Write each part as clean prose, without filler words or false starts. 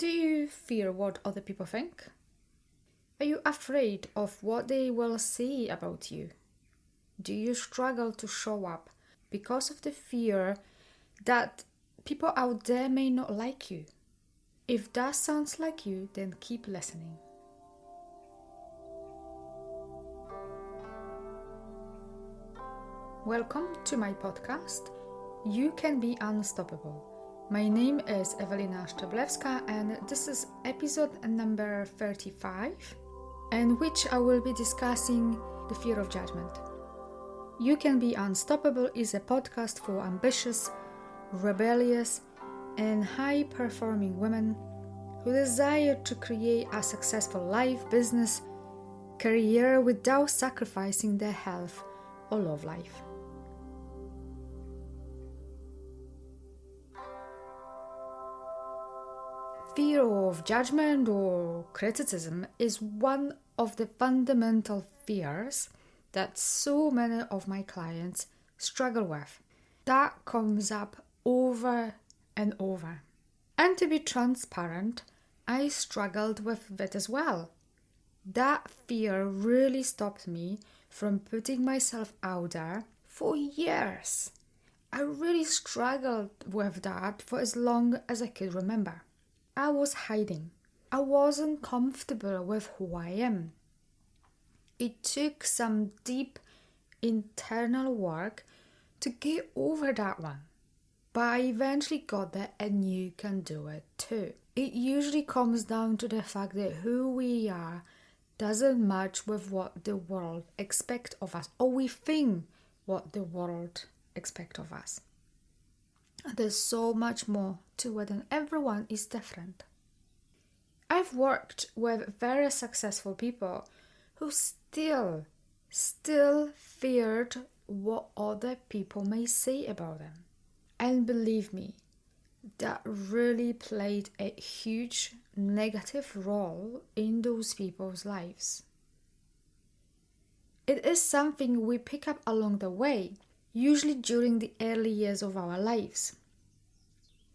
Do you fear what other people think? Are you afraid of what they will say about you? Do you struggle to show up because of the fear that people out there may not like you? If that sounds like you, then keep listening. Welcome to my podcast, You Can Be Unstoppable. My name is Evelina and this is episode number 35, in which I will be discussing the fear of judgment. You Can Be Unstoppable is a podcast for ambitious, rebellious, and high-performing women who desire to create a successful life, business, career without sacrificing their health or love life. Fear of judgment or criticism is one of the fundamental fears that so many of my clients struggle with. That comes up over and over. And to be transparent, I struggled with it as well. That fear really stopped me from putting myself out there for years. I really struggled with that for as long as I could remember. I was hiding. I wasn't comfortable with who I am. It took some deep internal work to get over that one. But I eventually got there, and you can do it too. It usually comes down to the fact that who we are doesn't match with what the world expects of us, or we think what the world expects of us. There's so much more to it, and everyone is different. I've worked with very successful people who still feared what other people may say about them. And believe me, that really played a huge negative role in those people's lives. It is something we pick up along the way, usually during the early years of our lives.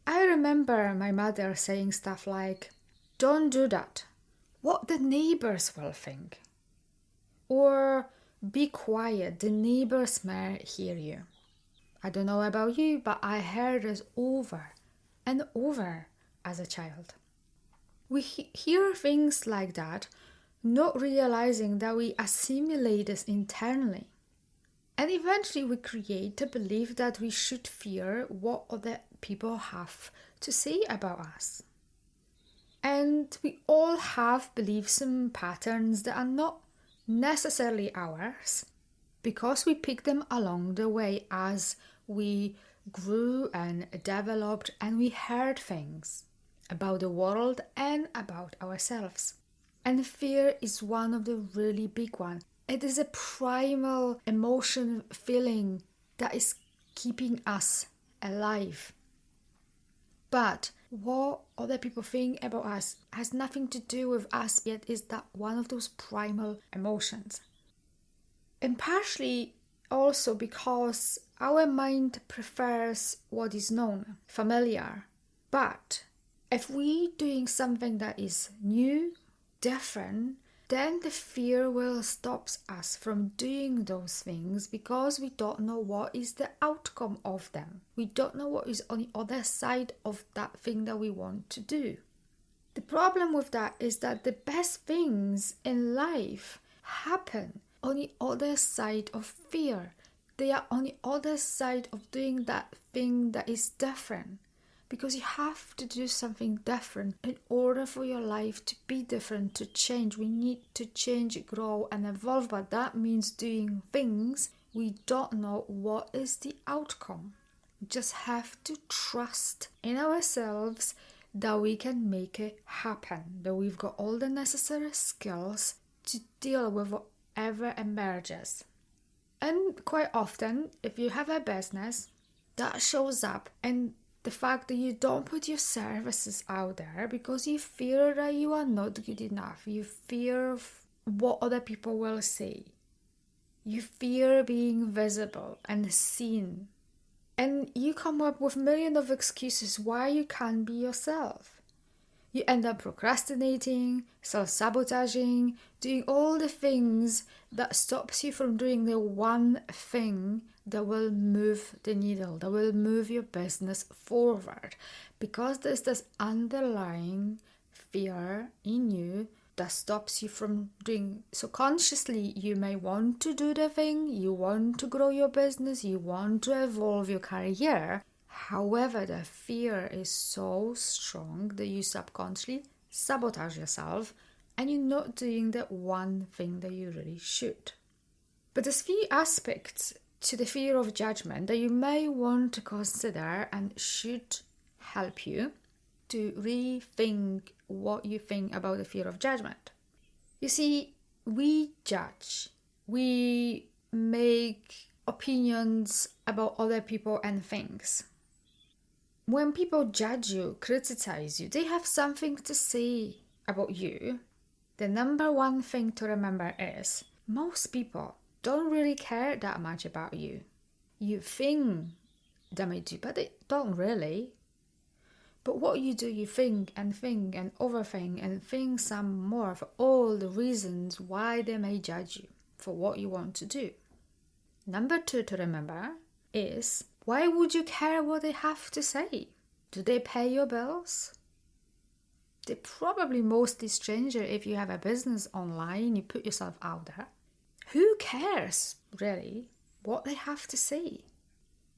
I remember my mother saying stuff like, "Don't do that. What the neighbors will think." Or, "Be quiet, the neighbors may hear you." I don't know about you, but I heard this over and over as a child. We hear things like that, not realizing that we assimilate this internally. And eventually we create a belief that we should fear what other people have to say about us. And we all have beliefs and patterns that are not necessarily ours, because we picked them along the way as we grew and developed, and we heard things about the world and about ourselves. And fear is one of the really big ones. It is a primal emotion feeling that is keeping us alive. But what other people think about us has nothing to do with us, yet is that one of those primal emotions. And partially also because our mind prefers what is known, familiar. But if we're doing something that is new, different, then the fear will stop us from doing those things because we don't know what is the outcome of them. We don't know what is on the other side of that thing that we want to do. The problem with that is that the best things in life happen on the other side of fear. They are on the other side of doing that thing that is different. Because you have to do something different in order for your life to be different, to change. We need to change, grow, and evolve, but that means doing things we don't know what is the outcome. We just have to trust in ourselves that we can make it happen, that we've got all the necessary skills to deal with whatever emerges. And quite often, if you have a business, that shows up in the fact that you don't put your services out there because you fear that you are not good enough. You fear what other people will say. You fear being visible and seen. And you come up with millions of excuses why you can't be yourself. You end up procrastinating, self-sabotaging, doing all the things that stops you from doing the one thing that will move the needle, that will move your business forward. Because there's this underlying fear in you that stops you from doing. So consciously, you may want to do the thing, you want to grow your business, you want to evolve your career. However, the fear is so strong that you subconsciously sabotage yourself and you're not doing the one thing that you really should. But there's few aspects to the fear of judgment that you may want to consider and should help you to rethink what you think about the fear of judgment. You see, we judge, we make opinions about other people and things. When people judge you, criticize you, they have something to say about you. The number one thing to remember is most people don't really care that much about you. You think they may do, but they don't really. But what you do, you think and overthink and think some more for all the reasons why they may judge you for what you want to do. Number two to remember is, why would you care what they have to say? Do they pay your bills? They're probably mostly stranger if you have a business online, you put yourself out there. Who cares, really, what they have to say?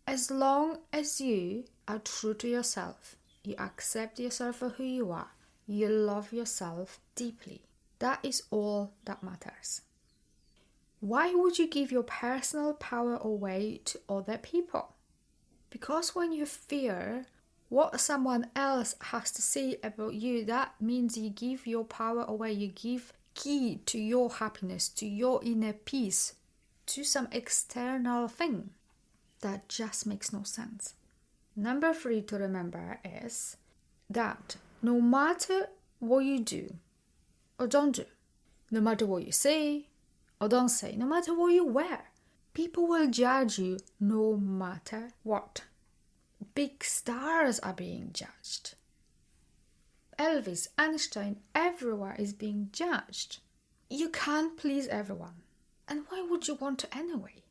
As long as you are true to yourself, you accept yourself for who you are, you love yourself deeply. That is all that matters. Why would you give your personal power away to other people? Because when you fear what someone else has to say about you, that means you give your power away, you give key to your happiness, to your inner peace, to some external thing. That just makes no sense. Number three to remember is that no matter what you do or don't do, no matter what you say or don't say, no matter what you wear, people will judge you no matter what. Big stars are being judged. Elvis, Einstein, everyone is being judged. You can't please everyone. And why would you want to anyway?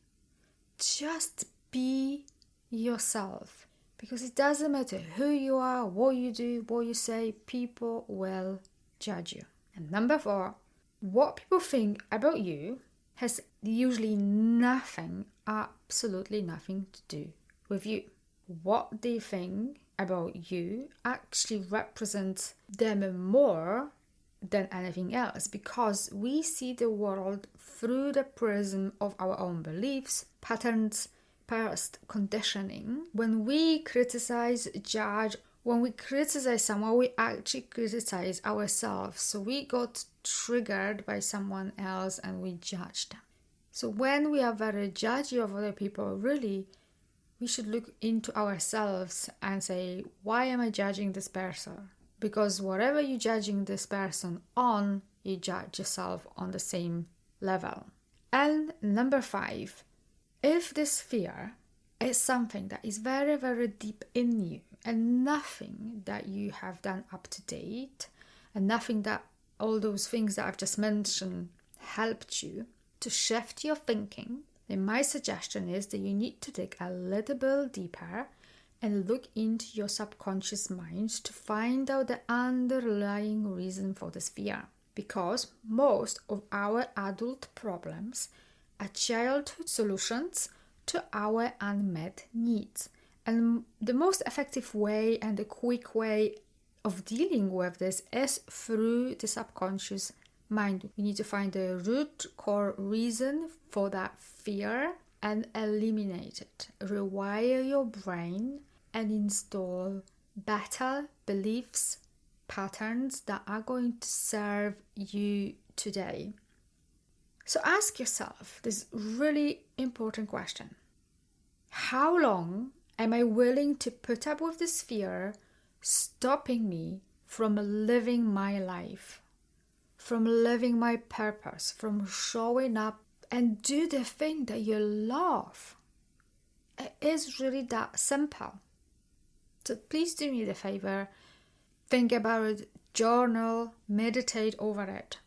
Just be yourself. Because it doesn't matter who you are, what you do, what you say, people will judge you. And number four, what people think about you has usually nothing, absolutely nothing to do with you. What they think about you actually represents them more than anything else, because we see the world through the prism of our own beliefs, patterns, past conditioning. When we criticize, judge, when we criticize someone, we actually criticize ourselves. So we got triggered by someone else and we judge them. So when we are very judgy of other people, really, we should look into ourselves and say, why am I judging this person? Because whatever you're judging this person on, you judge yourself on the same level. And number five, if this fear is something that is very, very deep in you and nothing that you have done up to date and nothing that all those things that I've just mentioned helped you to shift your thinking, then my suggestion is that you need to dig a little bit deeper and look into your subconscious mind to find out the underlying reason for this fear. Because most of our adult problems are childhood solutions to our unmet needs. And the most effective way and the quick way of dealing with this is through the subconscious mind. We need to find the root core reason for that fear and eliminate it. Rewire your brain and install better beliefs, patterns that are going to serve you today. So ask yourself this really important question. How long am I willing to put up with this fear stopping me from living my life, from living my purpose, from showing up and do the thing that you love? It is really that simple. So please do me the favor, think about it, journal, meditate over it.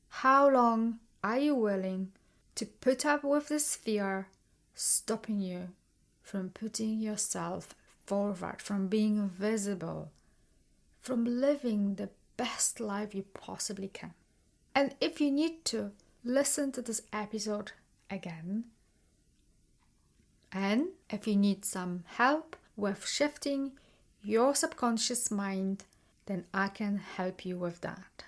How long are you willing to put up with this fear stopping you from putting yourself forward, from being visible, from living the best life you possibly can? And if you need to, listen to this episode again. And if you need some help with shifting your subconscious mind, then I can help you with that.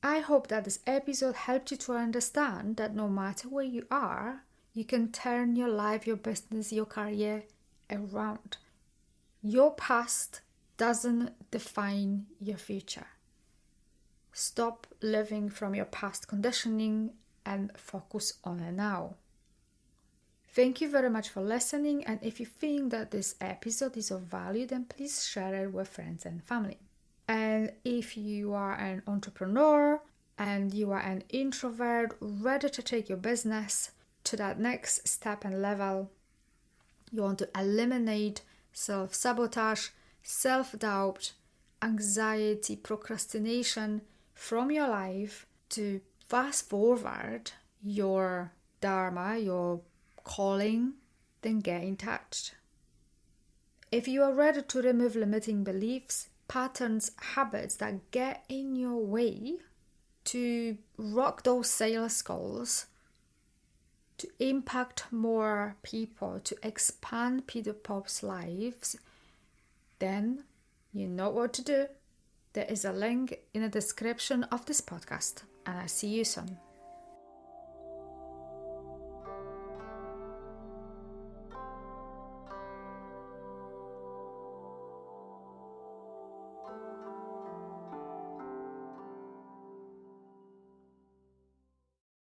I hope that this episode helped you to understand that no matter where you are, you can turn your life, your business, your career around. Your past doesn't define your future. Stop living from your past conditioning and focus on it now. Thank you very much for listening, and if you think that this episode is of value, then please share it with friends and family. And if you are an entrepreneur and you are an introvert ready to take your business to that next step and level, you want to eliminate self-sabotage, self-doubt, anxiety, procrastination from your life to fast forward your dharma, your calling, then get in touch. If you are ready to remove limiting beliefs, patterns, habits that get in your way, to rock those sales goals, to impact more people, to expand Peter Pop's lives, then you know what to do. There is a link in the description of this podcast, and I'll see you soon.